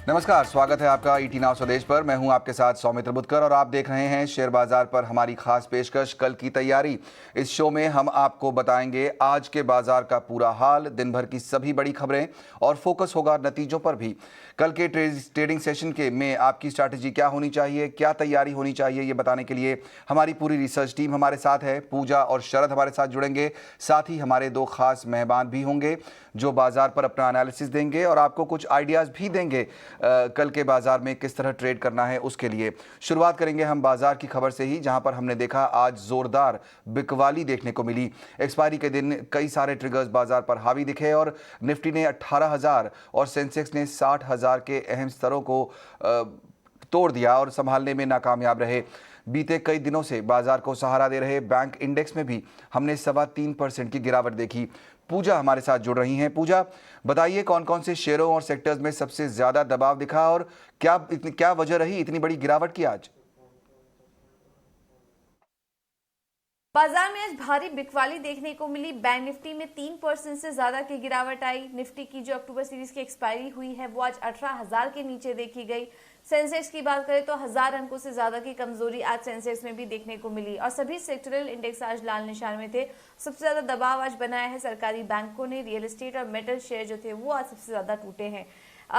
नमस्कार, स्वागत है आपका ईटी नाउ स्वदेश पर। मैं हूं आपके साथ सौमित्र बुतकर और आप देख रहे हैं शेयर बाजार पर हमारी खास पेशकश कल की तैयारी। इस शो में हम आपको बताएंगे आज के बाजार का पूरा हाल, दिन भर की सभी बड़ी खबरें और फोकस होगा नतीजों पर भी। कल के ट्रेडिंग सेशन के में आपकी स्ट्रैटेजी क्या होनी चाहिए, क्या तैयारी होनी चाहिए, ये बताने के लिए हमारी पूरी रिसर्च टीम हमारे साथ है। पूजा और शरद हमारे साथ जुड़ेंगे, साथ ही हमारे दो खास मेहमान भी होंगे जो बाजार पर अपना एनालिसिस देंगे और आपको कुछ आइडियाज़ भी देंगे कल के बाजार में किस तरह ट्रेड करना है उसके लिए। शुरुआत करेंगे हम बाजार की खबर से ही, जहां पर हमने देखा आज जोरदार बिकवाली देखने को मिली। एक्सपायरी के दिन कई सारे ट्रिगर्स बाजार पर हावी दिखे और निफ्टी ने 18,000 और सेंसेक्स ने 60,000 के अहम स्तरों को तोड़ दिया और संभालने में नाकामयाब रहे। बीते कई दिनों से बाजार को सहारा दे रहे बैंक इंडेक्स में भी हमने 3.25% की गिरावट देखी। पूजा हमारे साथ जुड़ रही हैं। पूजा, बताइए कौन कौन से शेयरों और सेक्टर्स में सबसे ज्यादा दबाव दिखा और क्या वजह रही इतनी बड़ी गिरावट की आज? बाजार में आज भारी बिकवाली देखने को मिली। बैंक निफ्टी में 3% से ज्यादा की गिरावट आई। निफ्टी की जो अक्टूबर सीरीज की एक्सपायरी हुई है वो आज 18,000 के नीचे देखी गई। सेंसेक्स की बात करें तो 1000 अंकों से ज्यादा की कमजोरी आज सेंसेक्स में भी देखने को मिली और सभी सेक्टरल इंडेक्स आज लाल निशान में थे। सबसे ज्यादा दबाव आज बनाया है सरकारी बैंकों ने। रियल एस्टेट और मेटल शेयर जो थे वो आज सबसे ज्यादा टूटे हैं।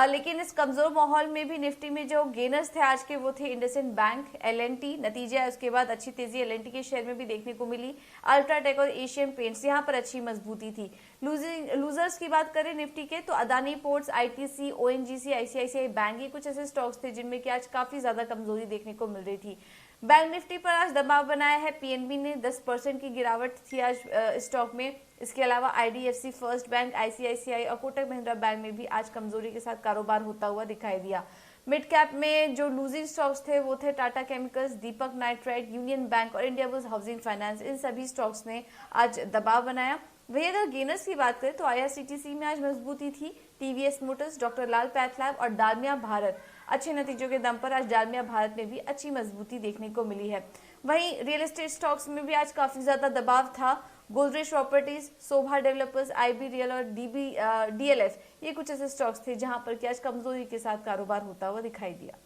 लेकिन इस कमजोर माहौल में भी निफ्टी में जो गेनर्स थे आज के वो थे इंडसइंड बैंक, एल&टी। नतीजा है उसके बाद अच्छी तेजी एल&टी के शेयर में भी देखने को मिली। अल्ट्राटेक और एशियन पेंट्स यहाँ पर अच्छी मजबूती थी। लूजर्स की बात करें निफ्टी के तो Adani ports, ITC, ONGC, ICICI bank, ये कुछ ऐसे स्टॉक्स थे जिनमें कि आज काफी ज्यादा कमजोरी देखने को मिल रही थी। बैंक निफ्टी पर आज दबाव बनाया है पीएनबी ने। 10% की गिरावट थी आज स्टॉक में। इसके अलावा आईडीएफसी, फर्स्ट बैंक, आईसीआईसीआई और कोटक महिंद्रा बैंक में भी आज कमजोरी के साथ कारोबार होता हुआ दिखाई दिया। मिड कैप में जो लूजिंग स्टॉक्स थे वो थे टाटा केमिकल्स, दीपक नाइट्राइट, यूनियन बैंक और इंडिया बुल्स हाउसिंग फाइनेंस। इन सभी स्टॉक्स ने आज दबाव बनाया। वही अगर गेनर्स की बात करें तो आईआरसीटीसी में आज मजबूती थी। टीवीएस मोटर्स, डॉक्टर लाल पैथलैब और डालमिया भारत अच्छे नतीजों के दम पर आज डालमिया भारत में भी अच्छी मजबूती देखने को मिली है। वहीं रियल एस्टेट स्टॉक्स में भी आज काफी ज्यादा दबाव था। गोदरेज प्रॉपर्टीज, शोभा डेवलपर्स, आईबी रियल और डीएलएफ, ये कुछ ऐसे स्टॉक्स थे जहां पर कि आज कमजोरी के साथ कारोबार होता हुआ दिखाई दिया।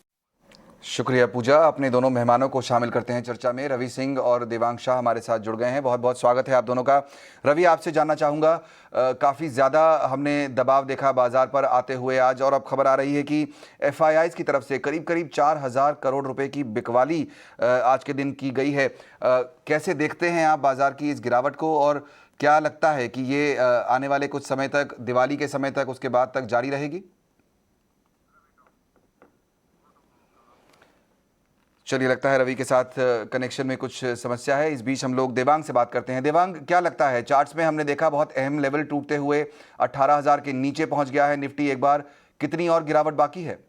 शुक्रिया पूजा। अपने दोनों मेहमानों को शामिल करते हैं चर्चा में। रवि सिंह और देवांग शाह हमारे साथ जुड़ गए हैं। बहुत बहुत स्वागत है आप दोनों का। रवि, आपसे जानना चाहूँगा, काफ़ी ज़्यादा हमने दबाव देखा बाजार पर आते हुए आज, और अब खबर आ रही है कि एफआईआईज़ की तरफ से करीब करीब 4,000 करोड़ रुपए की बिकवाली आज के दिन की गई है। कैसे देखते हैं आप बाजार की इस गिरावट को और क्या लगता है कि ये आने वाले कुछ समय तक, दिवाली के समय तक, उसके बाद तक जारी रहेगी? चलिए, लगता है रवि के साथ कनेक्शन में कुछ समस्या है। इस बीच हम लोग देवांग से बात करते हैं। देवांग, क्या लगता है, चार्ट्स में हमने देखा बहुत अहम लेवल टूटते हुए 18,000 के नीचे पहुंच गया है निफ्टी एक बार, कितनी और गिरावट बाकी है?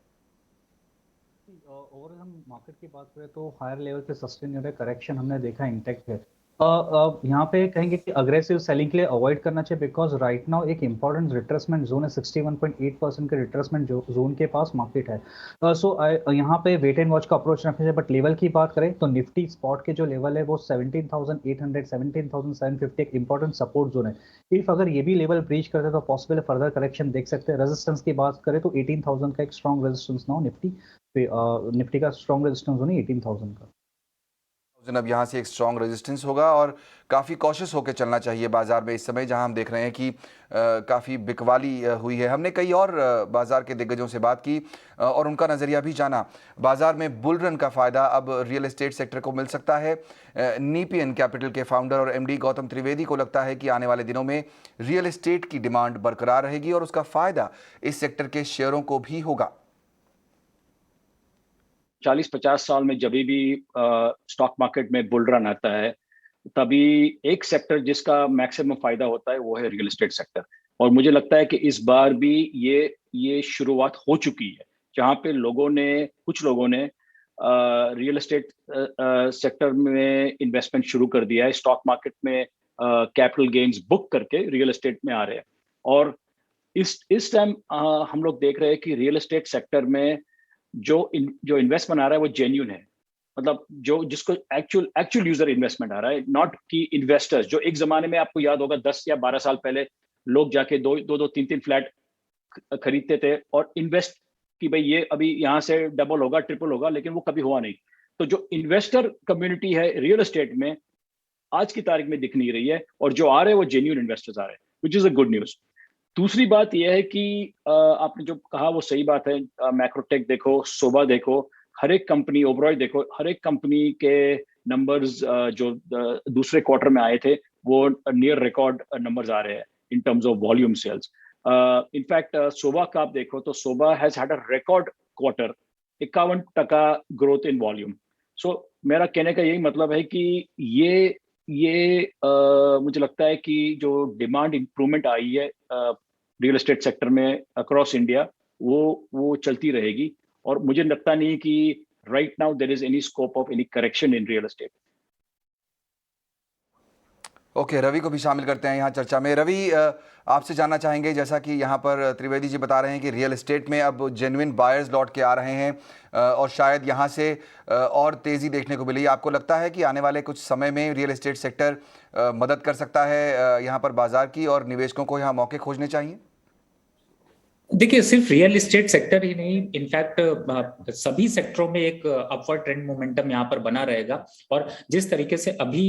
ओवरऑल हम मार्केट की बात करें तो हायर लेवल पे सस्टेन हो रहा है, करेक्शन हमने देखा इंटेक्ट है। यहाँ पे कहेंगे कि अग्रेसिव सेलिंग के लिए अवॉइड करना चाहिए बिकॉज राइट नाउ एक इंपॉर्टेंट रिट्रेसमेंट जोन है। 61.8% के रिट्रेसमेंट जोन के पास मार्केट है। यहाँ पे वेट एंड वॉच का अप्रोच रखना चाहिए। बट लेवल की बात करें तो निफ्टी स्पॉट के जो लेवल है वो 17,800 17,750 एक इंपॉर्टेंट सपोर्ट जोन है। इफ अगर ये भी लेवल ब्रीच करते हैं तो पॉसिबल फर्दर करेक्शन देख सकते हैं। रेजिस्टेंस की बात करें तो 18,000 का एक स्ट्रॉन्ग रेजिस्टेंस नाउ निफ्टी का स्ट्रॉन्ग रेजिस्टेंस जोन है 18,000 का। अब यहाँ से एक स्ट्रॉन्ग रेजिस्टेंस होगा और काफ़ी कॉशियस होकर चलना चाहिए बाजार में इस समय, जहाँ हम देख रहे हैं कि काफ़ी बिकवाली हुई है। हमने कई और बाजार के दिग्गजों से बात की और उनका नज़रिया भी जाना। बाजार में बुल रन का फ़ायदा अब रियल एस्टेट सेक्टर को मिल सकता है। नीपियन कैपिटल के फाउंडर और एमडी गौतम त्रिवेदी को लगता है कि आने वाले दिनों में रियल एस्टेट की डिमांड बरकरार रहेगी और उसका फ़ायदा इस सेक्टर के शेयरों को भी होगा। 40-50 साल में जब भी स्टॉक मार्केट में बुल रन आता है तभी एक सेक्टर जिसका मैक्सिमम फायदा होता है वो है रियल एस्टेट सेक्टर। और मुझे लगता है कि इस बार भी ये शुरुआत हो चुकी है जहां पे कुछ लोगों ने रियल एस्टेट सेक्टर में इन्वेस्टमेंट शुरू कर दिया है। स्टॉक मार्केट में कैपिटल गेन्स बुक करके रियल एस्टेट में आ रहे हैं। और इस टाइम हम लोग देख रहे हैं कि रियल एस्टेट सेक्टर में जो इन्वेस्टमेंट आ रहा है वो जेन्युइन है। मतलब जिसको एक्चुअल यूजर इन्वेस्टमेंट आ रहा है, नॉट कि इन्वेस्टर्स जो एक जमाने में आपको याद होगा 10 या 12 साल पहले लोग जाके 2-3 फ्लैट खरीदते थे और इन्वेस्ट कि भाई ये अभी यहाँ से डबल होगा, ट्रिपल होगा, लेकिन वो कभी हुआ नहीं। तो जो इन्वेस्टर कम्युनिटी है रियल एस्टेट में आज की तारीख में दिख नहीं रही है, और जो आ रहे हैं वो जेन्युइन इन्वेस्टर्स आ रहे हैं, which is a good news. दूसरी बात यह है कि आपने जो कहा वो सही बात है। मैक्रोटेक देखो, सोबा देखो, हर एक कंपनी, ओबरॉय देखो, हर एक कंपनी के नंबर्स जो दूसरे क्वार्टर में आए थे वो नियर रिकॉर्ड नंबर्स आ रहे हैं in terms of volume sales. In fact Sobha का आप देखो तो Sobha has had a record quarter, 51% growth in volume. So मेरा कहने का यही मतलब है कि मुझे लगता है कि जो डिमांड इंप्रूवमेंट आई है रियल एस्टेट सेक्टर में अक्रॉस इंडिया, वो चलती रहेगी, और मुझे लगता नहीं कि right now there is any scope of any correction in real estate. Okay, Ravi को भी शामिल करते हैं यहाँ चर्चा में। रवि, आपसे जानना चाहेंगे, जैसा कि यहाँ पर त्रिवेदी जी बता रहे हैं कि रियल एस्टेट में अब जेन्युइन बायर्स लौट के आ रहे हैं और शायद यहाँ से और तेज़ी देखने को मिली। आपको लगता है कि आने वाले कुछ समय में रियल एस्टेट सेक्टर मदद कर सकता है यहाँ पर बाजार की, और निवेशकों को यहाँ मौके खोजने चाहिए? देखिए, सिर्फ रियल एस्टेट सेक्टर ही नहीं, इनफैक्ट सभी सेक्टरों में एक अपवर्ड ट्रेंड मोमेंटम यहाँ पर बना रहेगा। और जिस तरीके से अभी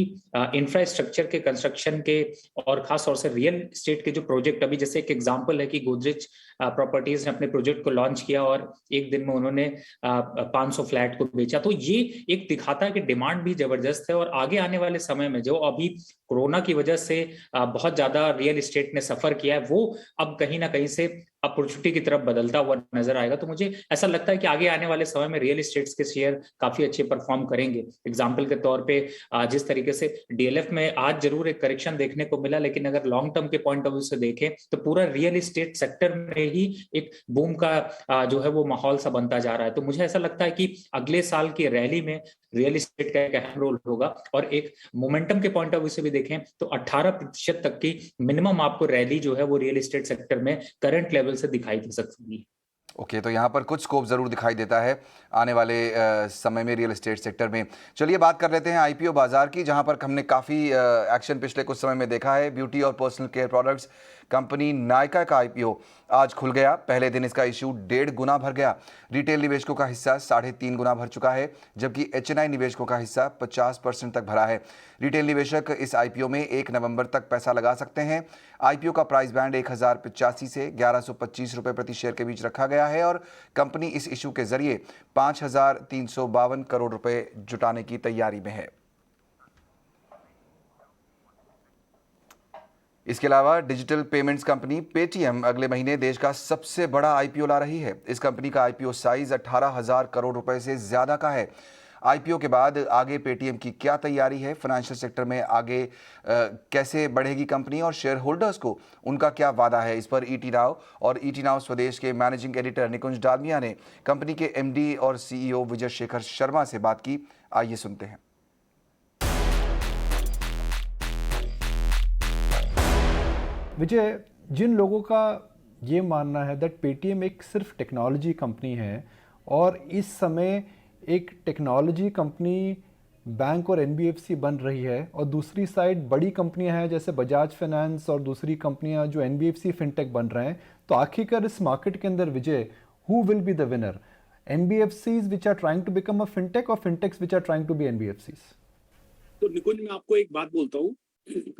इंफ्रास्ट्रक्चर के कंस्ट्रक्शन के और खास तौर से रियल एस्टेट के जो प्रोजेक्ट, अभी जैसे एक एग्जांपल है कि गोदरेज प्रॉपर्टीज ने अपने प्रोजेक्ट को लॉन्च किया और एक दिन में उन्होंने 500 फ्लैट को बेचा, तो ये एक दिखाता है कि डिमांड भी जबरदस्त है। और आगे आने वाले समय में जो अभी कोरोना की वजह से बहुत ज्यादा रियल एस्टेट ने सफर किया है, वो अब कहीं ना कहीं से अपॉर्चुनिटी की तरफ बदलता हुआ नजर आएगा। तो मुझे ऐसा लगता है कि आगे आने वाले समय में रियल एस्टेट्स के शेयर काफी अच्छे परफॉर्म करेंगे। एग्जांपल के तौर पे जिस तरीके से डीएलएफ में आज जरूर एक करेक्शन देखने को मिला, लेकिन अगर लॉन्ग टर्म के पॉइंट ऑफ व्यू से देखें तो पूरा रियल एस्टेट सेक्टर में ही एक बूम का जो है वो माहौल सा बनता जा रहा है। तो मुझे ऐसा लगता है कि अगले साल की रैली में रियल एस्टेट का एक अहम रोल होगा। और एक मोमेंटम के पॉइंट ऑफ व्यू से भी देखें तो 18% तक की मिनिमम आपको रैली जो है वो रियल एस्टेट सेक्टर में करंट लेवल से दिखाई दे सकती है। ओके, तो यहाँ पर कुछ स्कोप ज़रूर दिखाई देता है आने वाले समय में रियल एस्टेट सेक्टर में। चलिए बात कर लेते हैं आईपीओ बाजार की, जहाँ पर हमने काफ़ी एक्शन पिछले कुछ समय में देखा है। ब्यूटी और personal care products company Nykaa का आईपीओ आज खुल गया। पहले दिन इसका इशू 1.5 गुना भर गया। रिटेल निवेशकों का हिस्सा 3.5 गुना भर चुका है, जबकि एचएनआई निवेशकों का हिस्सा 50% तक भरा है। रिटेल निवेशक इस आईपीओ में 1 नवंबर तक पैसा लगा सकते हैं। आईपीओ का प्राइस बैंड 1085 से 1125 रुपये प्रति शेयर के बीच रखा गया है, और कंपनी इस इशू के जरिए 5352 करोड़ रुपए जुटाने की तैयारी में है। इसके अलावा डिजिटल पेमेंट्स कंपनी पेटीएम अगले महीने देश का सबसे बड़ा आईपीओ ला रही है। इस कंपनी का आईपीओ साइज 18,000 करोड़ रुपए से ज्यादा का है। आईपीओ के बाद आगे पेटीएम की क्या तैयारी है, फाइनेंशियल सेक्टर में आगे कैसे बढ़ेगी कंपनी, और शेयर होल्डर्स को उनका क्या वादा है, इस पर ईटी नाउ और ईटी नाउ स्वदेश के मैनेजिंग एडिटर निकुंज डालमिया ने कंपनी के एमडी और सीईओ विजय शेखर शर्मा से बात की। आइए सुनते हैं। विजय, जिन लोगों का ये मानना है दैट पेटीएम एक सिर्फ टेक्नोलॉजी कंपनी है, और इस समय एक टेक्नोलॉजी कंपनी बैंक और एनबीएफसी बन रही है, और दूसरी साइड बड़ी कंपनियां हैं जैसे बजाज फाइनेंस और दूसरी कंपनियां जो एनबीएफसी फिनटेक बन रहे हैं, तो आखिरकार इस मार्केट के अंदर Vijay, who will be the winner? NBFCs which are trying to become a fintech, और fintechs which are trying to be NBFCs? तो निकुंज, मैं आपको एक बात बोलता हूँ,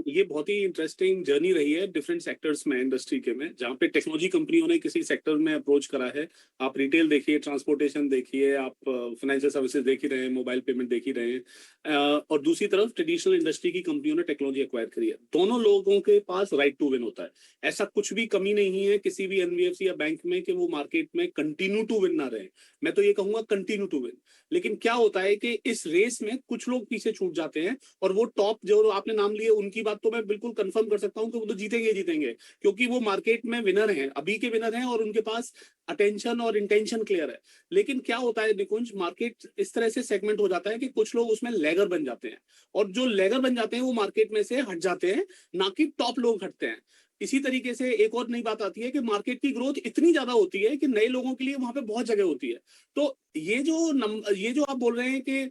ये बहुत ही इंटरेस्टिंग जर्नी रही है डिफरेंट सेक्टर्स में, इंडस्ट्री के में, जहाँ पे टेक्नोलॉजी कंपनियों ने किसी सेक्टर में अप्रोच करा है। आप रिटेल देखिए, ट्रांसपोर्टेशन देखिए, आप फाइनेंशियल सर्विसेज देख ही रहे हैं, मोबाइल पेमेंट देख ही रहे हैं, और दूसरी तरफ ट्रेडिशनल इंडस्ट्री की कंपनियों ने टेक्नोलॉजी एक्वायर करी है। दोनों लोगों के पास राइट टू विन होता है। ऐसा कुछ भी कमी नहीं है किसी भी एनबीएफसी या बैंक में कि वो मार्केट में कंटिन्यू टू विन ना रहे। मैं तो ये कहूंगा कंटिन्यू टू विन। लेकिन क्या होता है कि इस रेस में कुछ लोग पीछे छूट जाते हैं, और वो टॉप जो आपने नाम लिए उनकी बात तो मैं बिल्कुल कंफर्म कर सकता हूं कि वो तो जीतेंगे, क्योंकि वो मार्केट में विनर हैं, अभी के विनर हैं, और उनके पास अटेंशन और इंटेंशन क्लियर है। लेकिन क्या होता है निकुंज, मार्केट इस तरह से सेगमेंट हो जाता है कि कुछ लोग उसमें लेगर बन जाते हैं, और जो लेगर बन जाते हैं वो मार्केट में से हट जाते हैं, ना कि टॉप लोग हटते हैं। इसी तरीके से एक और नई बात आती है कि मार्केट की ग्रोथ इतनी ज्यादा होती है कि नए लोगों के लिए वहां पे बहुत जगह होती है। तो ये जो आप बोल रहे हैं कि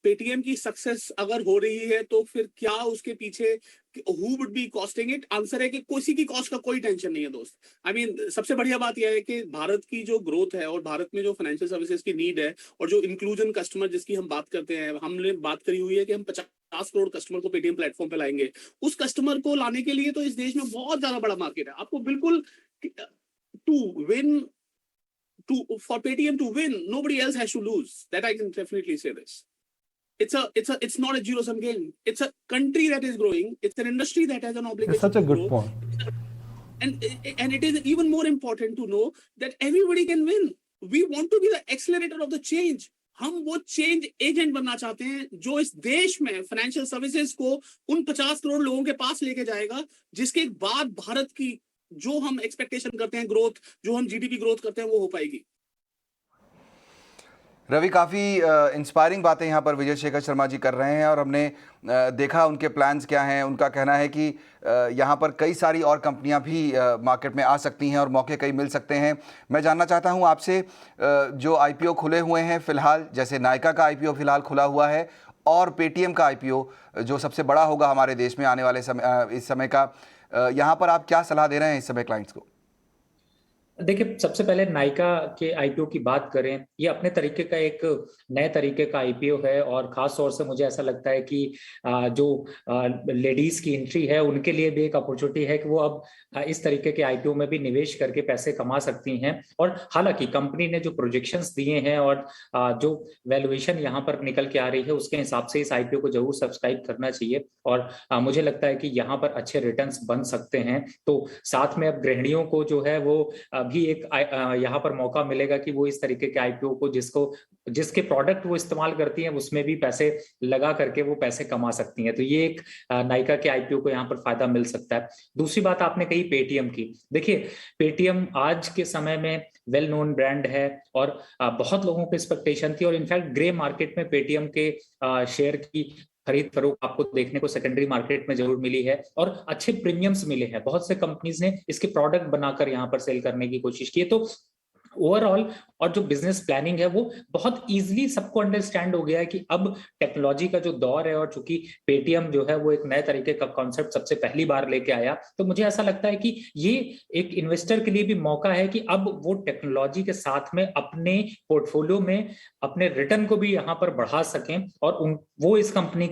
पेटीएम की सक्सेस अगर हो रही है तो फिर क्या उसके पीछे who would be costing it? Answer है कि किसी की कॉस्ट का कोई टेंशन नहीं है दोस्त। आई मीन सबसे बढ़िया बात यह है कि भारत की जो ग्रोथ है और भारत में जो फाइनेंशियल सर्विसेज की नीड है और जो इंक्लूजन कस्टमर जिसकी हम बात करते हैं, हमने बात करी हुई है कि हम 50 करोड़ कस्टमर को पेटीएम प्लेटफॉर्म पे लाएंगे। उस कस्टमर को लाने के लिए तो इस देश में बहुत ज्यादा बड़ा मार्केट है। आपको बिल्कुल to win for Paytm to win, nobody else has to lose. That I can definitely say this. It's not a zero sum game. It's a country that is growing. It's an industry that has an obligation. It's such a to good grow. point. And it is even more important to know that everybody can win. We want to be the accelerator of the change. हम वो change agent बनना चाहते हैं जो इस देश में financial services को उन 50 करोड़ लोगों के पास लेके जाएगा, जिसके बाद भारत की जो हम एक्सपेक्टेशन करते हैं ग्रोथ, जो हम जीडीपी ग्रोथ करते हैं, वो हो पाएगी। रवि, काफ़ी इंस्पायरिंग बातें यहाँ पर विजय शेखर शर्मा जी कर रहे हैं और हमने देखा उनके प्लान्स क्या हैं। उनका कहना है कि यहाँ पर कई सारी और कंपनियाँ भी मार्केट में आ सकती हैं और मौके कई मिल सकते हैं। मैं जानना चाहता हूँ आपसे, जो आईपीओ खुले हुए हैं फ़िलहाल, जैसे नायका का आईपीओ फ़िलहाल खुला हुआ है और पेटीएम का आईपीओ जो सबसे बड़ा होगा हमारे देश में आने वाले इस समय का, यहाँ पर आप क्या सलाह दे रहे हैं इस समय क्लाइंट्स को? देखिए, सबसे पहले नायका के आईपीओ की बात करें, ये अपने तरीके का एक नए तरीके का आईपीओ है और खास तौर से मुझे ऐसा लगता है कि जो लेडीज की एंट्री है उनके लिए भी एक अपॉर्चुनिटी है कि वो अब इस तरीके के आईपीओ में भी निवेश करके पैसे कमा सकती हैं। और हालांकि कंपनी ने जो प्रोजेक्शंस दिए हैं और जो वैल्यूएशन यहाँ पर निकल के आ रही है उसके हिसाब से इस आईपीओ को जरूर सब्सक्राइब करना चाहिए और मुझे लगता है कि यहाँ पर अच्छे रिटर्न्स बन सकते हैं। तो साथ में अब गृहिणियों को जो है वो भी एक यहाँ पर मौका मिलेगा कि वो इस तरीके के आईपीओ को जिसके प्रोडक्ट वो इस्तेमाल करती हैं उसमें भी पैसे लगा करके वो पैसे कमा सकती हैं। तो ये एक नायका के आईपीओ को यहाँ पर फायदा मिल सकता है। दूसरी बात आपने कही पेटीएम की। देखिए, पेटीएम आज के समय में वेल नोन ब्रांड है और बहुत लोगों को एक्सपेक्टेशन थी और इनफैक्ट ग्रे मार्केट में पेटीएम के शेयर की खरीद फरोख्त आपको देखने को सेकेंडरी मार्केट में जरूर मिली है और अच्छे प्रीमियम्स मिले हैं। बहुत से कंपनीज ने इसके प्रोडक्ट बनाकर यहाँ पर सेल करने की कोशिश की है। तो ओवरऑल और जो बिजनेस प्लानिंग है वो बहुत इजीली सबको अंडरस्टैंड हो गया है कि अब टेक्नोलॉजी का जो दौर है और चूंकि पेटीएम जो है वो एक नए तरीके का कॉन्सेप्ट सबसे पहली बार लेके आया, तो मुझे ऐसा लगता है कि ये एक इन्वेस्टर के लिए भी मौका है कि अब वो टेक्नोलॉजी के साथ में अपने पोर्टफोलियो में अपने रिटर्न को भी यहाँ पर बढ़ा सकें और वो इस कंपनी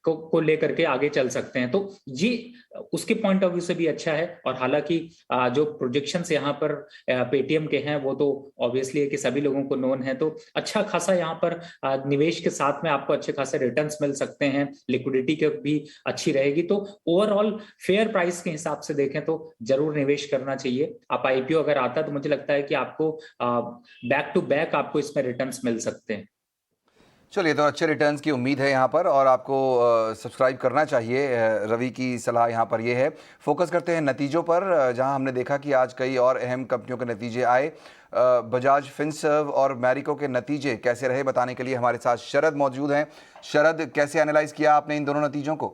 को लेकर के आगे चल सकते हैं। तो ये उसके पॉइंट ऑफ व्यू से भी अच्छा है। और हालांकि जो प्रोजेक्शंस यहाँ पर पेटीएम के हैं वो तो ऑब्वियसली है कि सभी लोगों को नोन है, तो अच्छा खासा यहाँ पर निवेश के साथ में आपको अच्छे खासे रिटर्न्स मिल सकते हैं, लिक्विडिटी की भी अच्छी रहेगी। तो ओवरऑल फेयर प्राइस के हिसाब से देखें तो जरूर निवेश करना चाहिए। आप आईपीओ अगर आता तो मुझे लगता है कि आपको बैक टू बैक आपको इसमें रिटर्न्स मिल सकते हैं। चलिए, तो अच्छे रिटर्न्स की उम्मीद है यहाँ पर और आपको सब्सक्राइब करना चाहिए। रवि की सलाह यहाँ पर ये है। फोकस करते हैं नतीजों पर, जहाँ हमने देखा कि आज कई और अहम कंपनियों के नतीजे आए। बजाज फिनसर्व और मैरिको के नतीजे कैसे रहे बताने के लिए हमारे साथ शरद मौजूद हैं। शरद, कैसे एनालाइज किया आपने इन दोनों नतीजों को?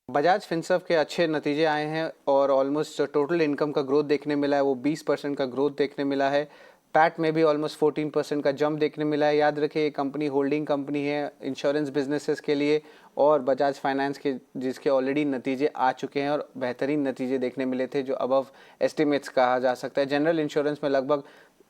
बजाज फिनसर्व के अच्छे नतीजे आए हैं और ऑलमोस्ट टोटल इनकम का ग्रोथ देखने मिला है, वो 20% का ग्रोथ देखने मिला है। पैट में भी ऑलमोस्ट 14% का जंप देखने मिला है। याद रखिए, ये कंपनी होल्डिंग कंपनी है इंश्योरेंस बिजनेसेस के लिए और बजाज फाइनेंस के, जिसके ऑलरेडी नतीजे आ चुके हैं और बेहतरीन नतीजे देखने मिले थे जो अबव एस्टिमेट्स कहा जा सकता है। जनरल इंश्योरेंस में लगभग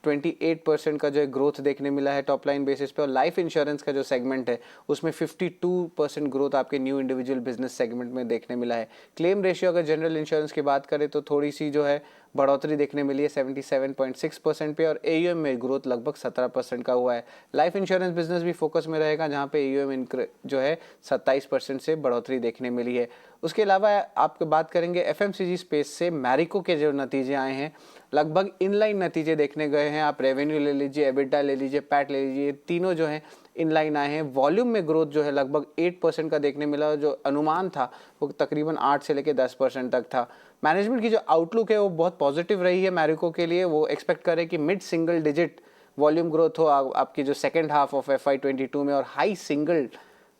28% का जो है ग्रोथ देखने मिला है टॉप लाइन बेसिस पे और लाइफ इंश्योरेंस का जो सेगमेंट है उसमें 52% ग्रोथ आपके न्यू इंडिविजुअल बिजनेस सेगमेंट में देखने मिला है। क्लेम रेशियो अगर जनरल इंश्योरेंस की बात करें तो थोड़ी सी जो है बढ़ोतरी देखने मिली है 77.6% पे और AUM में ग्रोथ लगभग 17% का हुआ है। लाइफ इंश्योरेंस बिजनेस भी फोकस में रहेगा जहाँ पे AUM जो है 27% से बढ़ोतरी देखने मिली है। उसके अलावा आपको बात करेंगे FMCG स्पेस से मैरिको के जो नतीजे आए हैं लगभग इनलाइन नतीजे देखने गए हैं। आप रेवेन्यू ले लीजिए, एबिटा ले लीजिए, पैट ले लीजिए, तीनों जो हैं इनलाइन आए हैं। वॉल्यूम में ग्रोथ जो है लगभग 8% का देखने मिला और जो अनुमान था वो तकरीबन 8 से लेकर 10% तक था। मैनेजमेंट की जो आउटलुक है वो बहुत पॉजिटिव रही है मैरिको के लिए। वो एक्सपेक्ट करें कि mid single digit volume growth हो आपकी जो सेकेंड हाफ ऑफ FY22 में और high single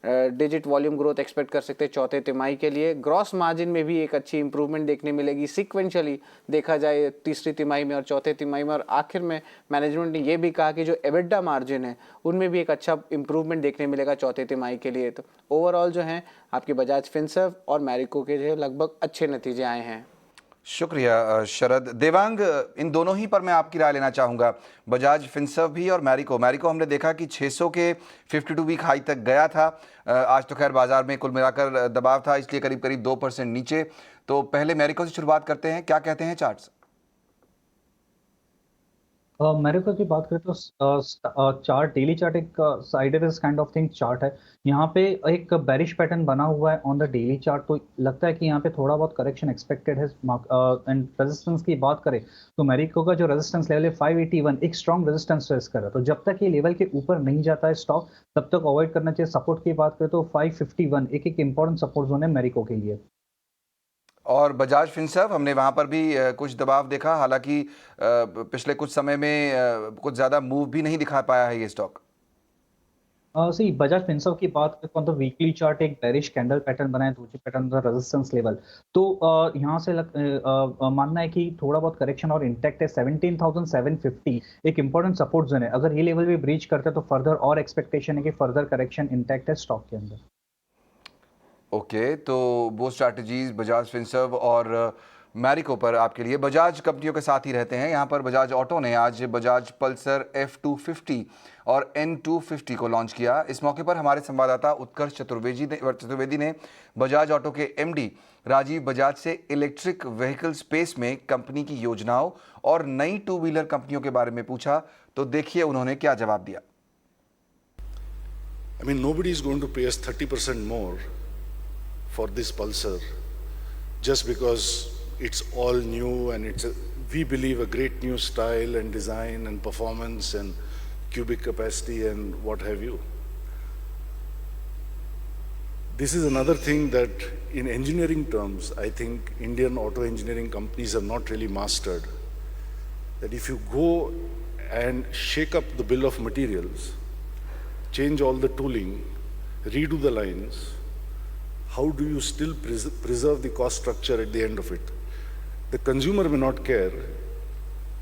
digit volume growth expect कर सकते हैं चौथे तिमाही के लिए। ग्रॉस मार्जिन में भी एक अच्छी इंप्रूवमेंट देखने मिलेगी सिक्वेंशली देखा जाए तीसरी तिमाही में और चौथे तिमाही में। और आखिर में मैनेजमेंट ने ये भी कहा कि जो एबिडा मार्जिन है उनमें भी एक अच्छा इंप्रूवमेंट देखने मिलेगा चौथे तिमाही के लिए। तो ओवरऑल जो है आपके बजाज फिनसर्व और मैरिको के जो लगभग अच्छे नतीजे आए हैं। शुक्रिया शरद। देवांग, इन दोनों ही पर मैं आपकी राय लेना चाहूँगा, बजाज फिनसर्व भी और मैरिको हमने देखा कि 600 के 52 वीक हाई तक गया था। आज तो खैर बाजार में कुल मिलाकर दबाव था, इसलिए करीब करीब 2% नीचे। तो पहले मैरिको से शुरुआत करते हैं, क्या कहते हैं चार्ट्स? मैरिको की बात करें तो चार्ट डेली चार्ट एक sideways kind of thing chart है। यहाँ पे एक बेरिश पैटर्न बना हुआ है ऑन द डेली चार्ट, तो लगता है कि यहाँ पे थोड़ा बहुत करेक्शन एक्सपेक्टेड है। एंड रेजिस्टेंस की बात करें तो मैरिको का जो रेजिस्टेंस लेवल है 581 एक स्ट्रॉन्ग रेजिस्टेंस फेस कर रहा है। तो जब तक ये लेवल के ऊपर नहीं जाता है स्टॉक तब तक अवॉइड करना चाहिए। सपोर्ट की बात करें तो 551 एक इंपॉर्टेंट सपोर्ट जोन है मैरिको के लिए। और बजाज फिनसर्व हमने वहाँ पर भी कुछ दबाव देखा, हालांकि पिछले कुछ समय में कुछ ज़्यादा मूव भी नहीं दिखा पाया है ये स्टॉक। सही बजाज फिनसर्व की बात करें तो वीकली चार्ट एक बेरिश कैंडल पैटर्न बना है, दूसरी पैटर्न का रेजिस्टेंस लेवल। तो यहाँ से मानना है कि थोड़ा बहुत करेक्शन और इंटैक्ट है। 17,750 एक इंपॉर्टेंट सपोर्ट जोन है। अगर ये लेवल भी ब्रीच करते हैं तो फर्दर और एक्सपेक्टेशन है कि फर्दर करेक्शन इंटैक्ट है स्टॉक के अंदर। ओके, तो वो स्ट्रैटेजीज बजाज फिनसर्व और मैरिको पर आपके लिए। बजाज कंपनियों के साथ ही रहते हैं यहाँ पर। बजाज ऑटो ने आज बजाज पल्सर F250 और N250 को लॉन्च किया। इस मौके पर हमारे संवाददाता उत्कर्ष चतुर्वेदी ने बजाज ऑटो के MD राजीव बजाज से इलेक्ट्रिक व्हीकल स्पेस में कंपनी की योजनाओं और नई टू व्हीलर कंपनियों के बारे में पूछा, तो देखिए उन्होंने क्या जवाब दिया। I mean, nobody is going to pay us 30% more for this Pulsar just because it's all new and we believe a great new style and design and performance and cubic capacity and what have you. This is another thing that in engineering terms I think Indian auto engineering companies have not really mastered, that if you go and shake up the bill of materials, change all the tooling, redo the lines, how do you still preserve the cost structure at the end of it? The consumer may not care,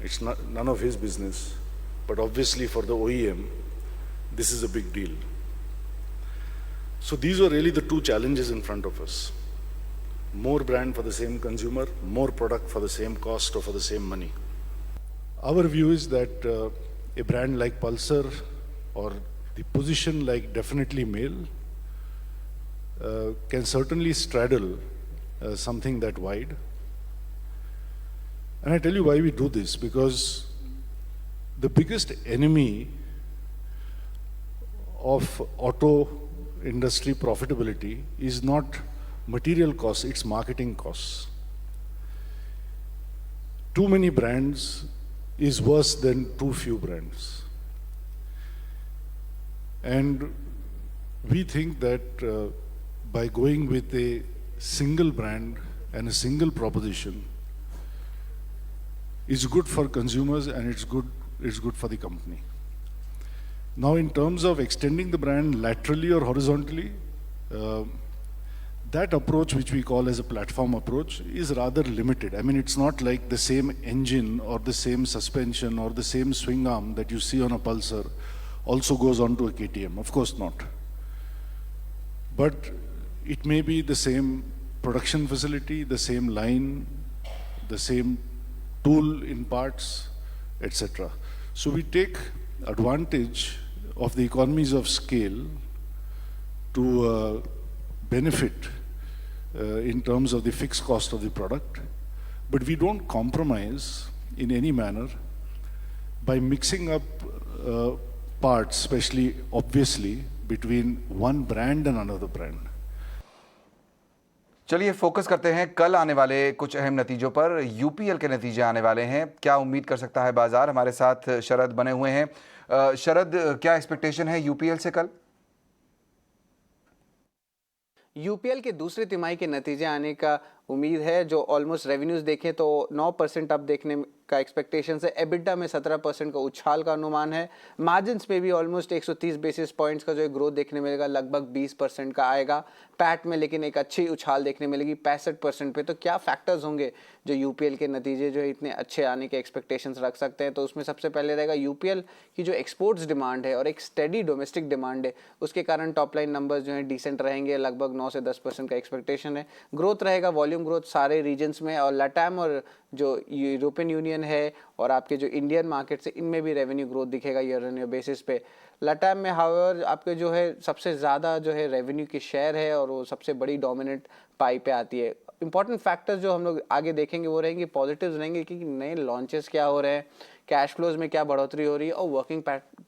it's none of his business, but obviously for the OEM, this is a big deal. So these were really the two challenges in front of us. More brand for the same consumer, more product for the same cost or for the same money. Our view is that a brand like Pulsar or the position like Definitely Male can certainly straddle something that wide. And I tell you why we do this, because the biggest enemy of auto industry profitability is not material costs, it's marketing costs. Too many brands is worse than too few brands. And we think that by going with a single brand and a single proposition is good for consumers and it's good for the company. Now, in terms of extending the brand laterally or horizontally, that approach, which we call as a platform approach, is rather limited. I mean, it's not like the same engine or the same suspension or the same swing arm that you see on a Pulsar also goes onto a KTM. Of course not. But it may be the same production facility, the same line, the same tool in parts, etc. So we take advantage of the economies of scale to benefit in terms of the fixed cost of the product, but we don't compromise in any manner by mixing up parts, especially obviously between one brand and another brand. चलिए focus करते हैं कल आने वाले कुछ अहम नतीजों पर। यूपीएल के नतीजे आने वाले हैं, क्या उम्मीद कर सकता है बाजार? हमारे साथ शरद बने हुए हैं। शरद, क्या एक्सपेक्टेशन है यूपीएल से कल? यूपीएल के दूसरी तिमाही के नतीजे आने का उम्मीद है। जो ऑलमोस्ट रेवेन्यूज देखें तो 9% अप देखने का एक्सपेक्टेशन है। एबिटा में 17% का उछाल का अनुमान है। मार्जिन्स में भी ऑलमोस्ट 130 बेसिस पॉइंट्स का जो है ग्रोथ देखने मिलेगा, लगभग 20% का आएगा। पैट में लेकिन एक अच्छी उछाल देखने मिलेगी 65% पे। तो क्या फैक्टर्स होंगे जो यूपीएल के नतीजे जो है इतने अच्छे आने के एक्सपेक्टेशंस रख सकते हैं? तो उसमें सबसे पहले रहेगा यूपीएल की जो एक्सपोर्ट्स डिमांड है और एक स्टेडी डोमेस्टिक डिमांड है, उसके कारण टॉप लाइन नंबर्स जो है डिसेंट रहेंगे, लगभग 9 से 10% का एक्सपेक्टेशन है। ग्रोथ रहेगा, वॉल्यूम ग्रोथ सारे रीजन्स में, और लैटाम और जो यूरोपियन यूनियन है और आपके जो इंडियन मार्केट्स है इनमें भी रेवेन्यू ग्रोथ दिखेगा ईयर ऑन ईयर बेसिस पे। लैटाम में हाउएवर आपके जो है सबसे ज़्यादा जो है रेवेन्यू की शेयर है और वो सबसे बड़ी डोमिनेंट पाई पे आती है। इंपॉर्टेंट फैक्टर्स जो हम लोग आगे देखेंगे वो रहेंगे, पॉजिटिव्स रहेंगे कि नए लॉन्चेस क्या हो रहे हैं, कैश फ्लोज में क्या बढ़ोतरी हो रही है और वर्किंग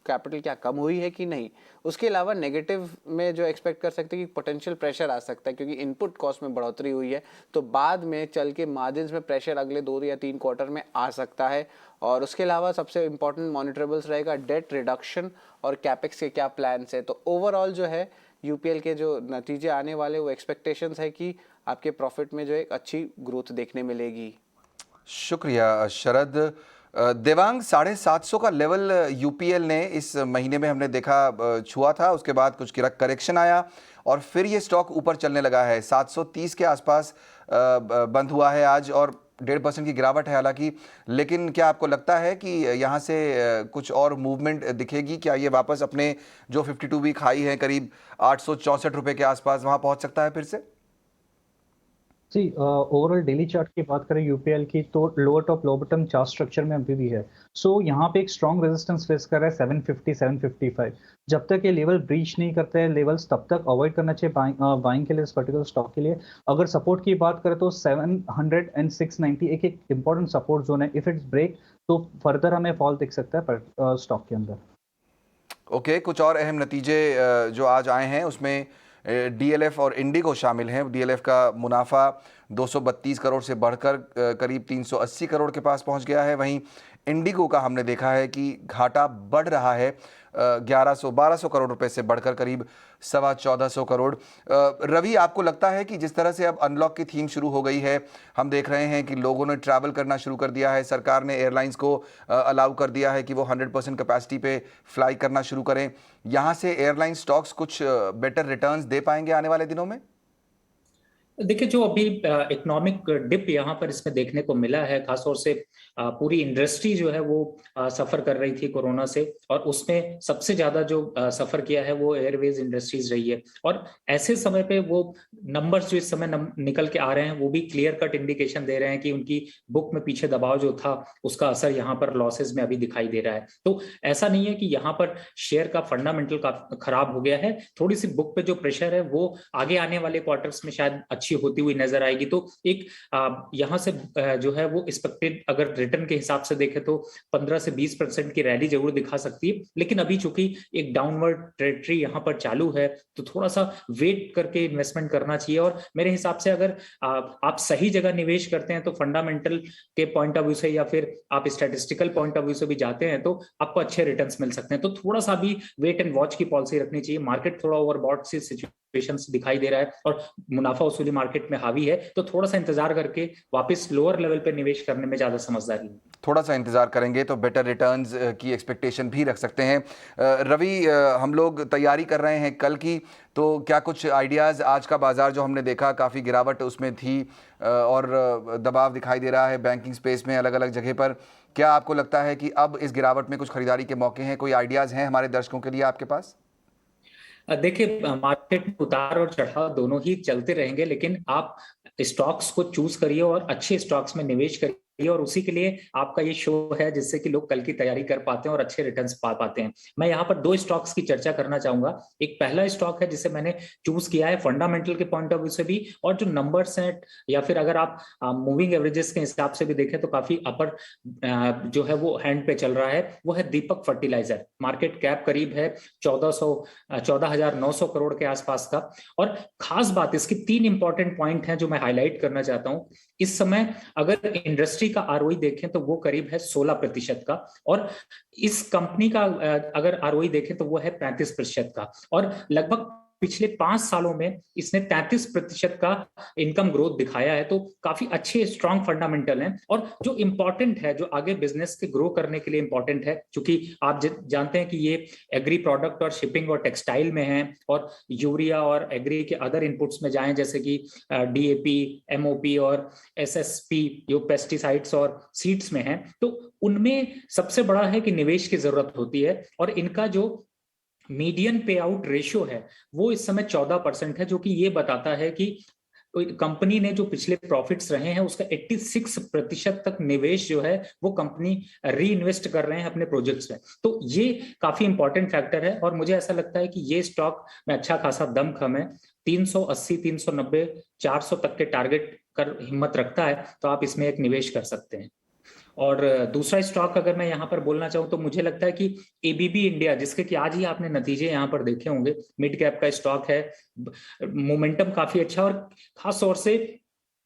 कैपिटल क्या कम हुई है कि नहीं। उसके अलावा नेगेटिव में जो एक्सपेक्ट कर सकते हैं कि पोटेंशियल प्रेशर आ सकता है, क्योंकि इनपुट कॉस्ट में बढ़ोतरी हुई है तो बाद में चल के मार्जिन्स में प्रेशर अगले 2 या 3 क्वार्टर में आ सकता है। और उसके अलावा सबसे इंपॉर्टेंट मॉनिटरेबल्स रहेगा डेट रिडक्शन और कैपेक्स के क्या प्लान्स है। तो ओवरऑल जो है यूपीएल के जो नतीजे आने वाले वो एक्सपेक्टेशंस है कि आपके प्रॉफिट में जो एक अच्छी ग्रोथ देखने मिलेगी। शुक्रिया शरद। देवांग, 750 का लेवल यूपीएल ने इस महीने में हमने देखा छुआ था, उसके बाद कुछ करेक्शन आया और फिर ये स्टॉक ऊपर चलने लगा है। 730 के आसपास बंद हुआ है आज और 1.5% की गिरावट है हालांकि, लेकिन क्या आपको लगता है कि यहाँ से कुछ और मूवमेंट दिखेगी? क्या ये वापस अपने जो 52 वीक हाई है करीब 864 रुपए के आसपास वहाँ पहुँच सकता है फिर से? जी, ओवरऑल डेली चार्ट की बात करें यूपीएल की तो lower top lower bottom chart structure में अभी भी है। सो यहाँ पे एक स्ट्रॉन्ग रेजिस्टेंस फेस कर रहा है 750 755। जब तक ये लेवल ब्रीच नहीं करते हैं लेवल्स तब तक अवॉइड करना चाहिए बाइंग के लिए, इस पर्टिकुलर स्टॉक के लिए। अगर सपोर्ट की बात करें तो 700 एंड 690 एक इंपॉर्टेंट सपोर्ट जोन है। इफ इट्स ब्रेक तो फर्दर हमें फॉल दिख सकता है पर स्टॉक के अंदर। ओके, कुछ और अहम नतीजे जो आज आए हैं उसमें डीएलएफ और इंडिगो शामिल हैं। डीएलएफ का मुनाफा 232 करोड़ से बढ़कर करीब 380 करोड़ के पास पहुंच गया है। वहीं इंडिगो का हमने देखा है कि घाटा बढ़ रहा है, 1200 करोड़ रुपए से बढ़कर करीब 1425 करोड़। रवि, आपको लगता है कि जिस तरह से अब अनलॉक की थीम शुरू हो गई है, हम देख रहे हैं कि लोगों ने ट्रैवल करना शुरू कर दिया है, सरकार ने एयरलाइंस को अलाउ कर दिया है कि वो 100% कैपेसिटी पे फ्लाई करना शुरू करें, यहाँ से एयरलाइन स्टॉक्स कुछ बेटर रिटर्न्स दे पाएंगे आने वाले दिनों में? देखिए, जो अभी इकोनॉमिक डिप यहाँ पर इसमें देखने को मिला है, खासतौर से पूरी इंडस्ट्री जो है वो सफर कर रही थी कोरोना से, और उसमें सबसे ज्यादा जो सफर किया है वो एयरवेज इंडस्ट्रीज रही है। और ऐसे समय पे वो नंबर्स जो इस समय निकल के आ रहे हैं वो भी क्लियर कट इंडिकेशन दे रहे हैं कि उनकी बुक में पीछे दबाव जो था उसका असर यहाँ पर लॉसेस में अभी दिखाई दे रहा है। तो ऐसा नहीं है कि यहाँ पर शेयर का फंडामेंटल का खराब हो गया है, थोड़ी सी बुक पे जो प्रेशर है वो आगे आने वाले क्वार्टर्स में शायद अच्छी होती हुई नजर आएगी। तो एक यहाँ से जो है वो एक्सपेक्टेड अगर रिटर्न के हिसाब से देखें तो 15 से 20% की रैली जरूर दिखा सकती है, लेकिन अभी चूंकि एक डाउनवर्ड ट्रेजेक्टरी यहाँ पर चालू है तो थोड़ा सा वेट करके इन्वेस्टमेंट करना चाहिए। और मेरे हिसाब से अगर आप सही जगह निवेश करते हैं तो फंडामेंटल के पॉइंट ऑफ व्यू से या फिर आप स्टैटिस्टिकल पॉइंट ऑफ व्यू से भी जाते हैं तो आपको अच्छे रिटर्न्स मिल सकते हैं। तो थोड़ा सा भी वेट एंड वॉच की पॉलिसी रखनी चाहिए। मार्केट थोड़ा ओवरबॉट सी सिचुएशन दिखाई दे रहा है और मुनाफा वसूली मार्केट में हावी है, तो थोड़ा सा इंतजार करके वापस लोअर लेवल पे निवेश करने में ज्यादा समझदारी है। थोड़ा सा इंतजार करेंगे तो बेटर रिटर्न्स की एक्सपेक्टेशन भी रख सकते हैं। रवि, हम लोग तैयारी कर रहे हैं कल की, तो क्या कुछ आइडियाज़? आज का बाजार जो हमने देखा काफ़ी गिरावट उसमें थी और दबाव दिखाई दे रहा है बैंकिंग स्पेस में अलग अलग जगह पर। क्या आपको लगता है कि अब इस गिरावट में कुछ खरीदारी के मौके हैं? कोई आइडियाज़ हैं हमारे दर्शकों के लिए आपके पास? देखिए, मार्केट में उतार और चढ़ाव दोनों ही चलते रहेंगे, लेकिन आप स्टॉक्स को चूज करिए और अच्छे स्टॉक्स में निवेश करिए, और उसी के लिए आपका ये शो है जिससे कि लोग कल की तैयारी कर पाते हैं और अच्छे रिटर्न्स पा पाते हैं। मैं यहाँ पर 2 स्टॉक्स की चर्चा करना चाहूंगा। एक पहला स्टॉक है जिसे मैंने चूज किया है फंडामेंटल के पॉइंट ऑफ व्यू से भी, और जो नंबर्स हैं या फिर अगर आप मूविंग एवरेजेस के हिसाब से भी देखें तो काफी अपर जो है वो हैंड पे चल रहा है, वो है दीपक फर्टिलाइजर। मार्केट कैप करीब है 14,900 करोड़ के आसपास का। और खास बात, इसकी 3 इंपॉर्टेंट पॉइंट हैं जो मैं हाईलाइट करना चाहता हूं। इस समय अगर इंडस्ट्री का आरओई देखें तो वो करीब है 16% का, और इस कंपनी का अगर आरओई देखें तो वो है 35% का, और लगभग पिछले 5 सालों में इसने 33% का इनकम ग्रोथ दिखाया है। तो काफी अच्छे स्ट्रॉन्ग फंडामेंटल हैं। और जो इंपॉर्टेंट है, जो आगे बिजनेस के ग्रो करने के लिए इंपॉर्टेंट है, क्योंकि आप जानते हैं कि ये एग्री प्रोडक्ट और शिपिंग और टेक्सटाइल में है, और यूरिया और एग्री के अदर इनपुट्स में जाएं, जैसे कि डीएपी, एमओपी और एसएसपी, जो पेस्टिसाइड्स और सीड्स में है, तो उनमें सबसे बड़ा है कि निवेश की जरूरत होती है। और इनका जो मीडियन पे आउट रेशियो है वो इस समय 14% है, जो कि ये बताता है कि कंपनी ने जो पिछले प्रॉफिट्स रहे हैं उसका 86% तक निवेश जो है वो कंपनी री इन्वेस्ट कर रहे हैं अपने प्रोजेक्ट्स में। तो ये काफी इंपॉर्टेंट फैक्टर है, और मुझे ऐसा लगता है कि ये स्टॉक में अच्छा खासा दमखम है। 380, 390, 400 तक के टारगेट कर हिम्मत रखता है, तो आप इसमें एक निवेश कर सकते हैं। और दूसरा स्टॉक अगर मैं यहाँ पर बोलना चाहूँ तो मुझे लगता है कि एबीबी इंडिया, जिसके कि आज ही आपने नतीजे यहाँ पर देखे होंगे, मिड कैप का स्टॉक है, मोमेंटम काफी अच्छा, और खास तौर से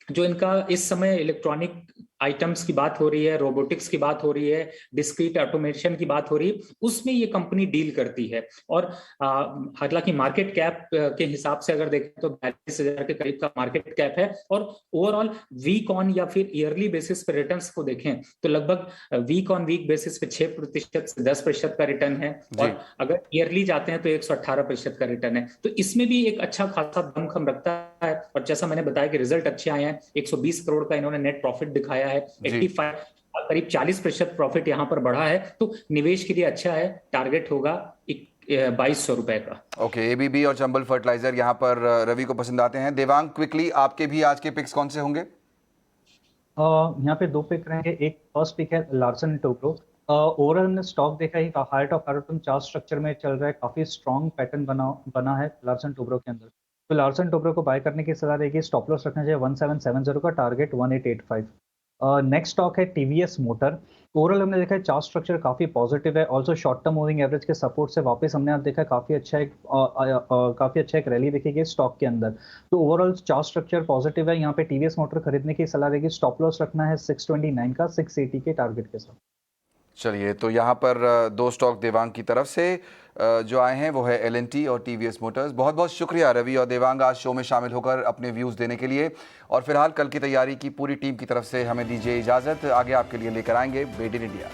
जो इनका इस समय इलेक्ट्रॉनिक आइटम्स की बात हो रही है, रोबोटिक्स की बात हो रही है, डिस्क्रीट ऑटोमेशन की बात हो रही है, उसमें ये कंपनी डील करती है। और हालांकि मार्केट कैप के हिसाब से अगर देखें तो 42,000 के करीब का मार्केट कैप है, और ओवरऑल वीक ऑन या फिर ईयरली बेसिस पे रिटर्न्स को देखें तो लगभग वीक ऑन वीक बेसिस पे 6% से 10% का रिटर्न है, और अगर ईयरली जाते हैं तो 118% का रिटर्न है। तो इसमें भी एक अच्छा खासा दमखम रखता है। और जैसा मैंने बताया कि रिजल्ट अच्छे आए हैं, 120 करोड़ का इन्होंने नेट प्रॉफिट दिखाया है, 85 करीब 40% प्रॉफिट यहाँ पर बढ़ा है, तो निवेश के लिए अच्छा है। टारगेट होगा 2200 रुपए का। ओके, एबीबी और चंबल फर्टिलाइजर यहाँ पर रवि को पसंद आते हैं। देवांग, क्विकली आपके भी आज के पिक्स कौन से होंगे? यहाँ पे 2 पिक रहेंगे। एक फर्स्ट पिक है लार्सन एंड टोब्रो। ओवरऑल हमने स्टॉक देखा ही height of height chart structure में चल रहा है, काफी स्ट्रॉन्ग पैटर्न बना है लार्सन टोब्रो के अंदर। तो लार्सन टोब्रो को बाय करने की सलाह रहेगी। स्टॉप लॉस रखना चाहिए 1770 का, टारगेट 1885। नेक्स्ट स्टॉक है टीवीएस मोटर। ओवरऑल हमने देखा है चार्ट स्ट्रक्चर काफी पॉजिटिव है, also short term moving average के सपोर्ट से वापस हमने आप देखा काफी अच्छा एक रैली दिखेगी स्टॉक के अंदर। तो ओवरऑल चार्ट स्ट्रक्चर पॉजिटिव है। यहाँ पे टीवीएस मोटर खरीदने की सलाह रहेगी। स्टॉप लॉस रखना है 629 का, 680 के टारगेट के साथ। चलिए, तो यहाँ पर 2 स्टॉक देवांग की तरफ से जो आए हैं वो है एल&टी और टीवीएस मोटर्स। बहुत बहुत शुक्रिया रवि और देवांग आज शो में शामिल होकर अपने व्यूज़ देने के लिए। और फिलहाल कल की तैयारी की पूरी टीम की तरफ से हमें दीजिए इजाज़त। आगे आपके लिए लेकर आएंगे मेड इन इंडिया।